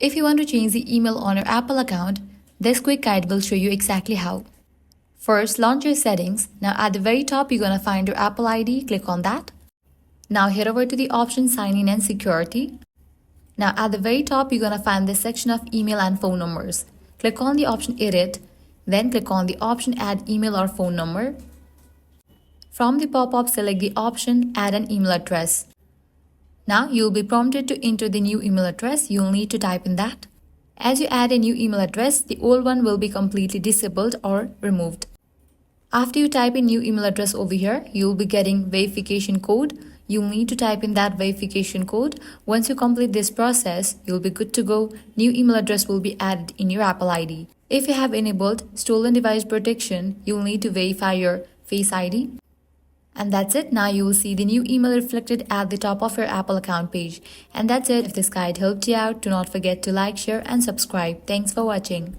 If you want to change the email on your Apple account, this quick guide will show you exactly how. First, launch your settings. Now at the very top, you're going to find your Apple ID. Click on that. Now head over to the option Sign In and Security. Now at the very top, you're going to find this section of email and phone numbers. Click on the option Edit. Then click on the option Add Email or Phone Number. From the pop-up, select the option Add an Email Address. Now you'll be prompted to enter the new email address. You'll need to type in that. As you add a new email address, the old one will be completely disabled or removed. After you type in new email address over here, you'll be getting verification code. You'll need to type in that verification code. Once you complete this process, you'll be good to go. New email address will be added in your Apple ID. If you have enabled stolen device protection, you'll need to verify your Face ID. And that's it. Now you will see the new email reflected at the top of your Apple account page. And that's it. If this guide helped you out, do not forget to like, share and subscribe. Thanks for watching.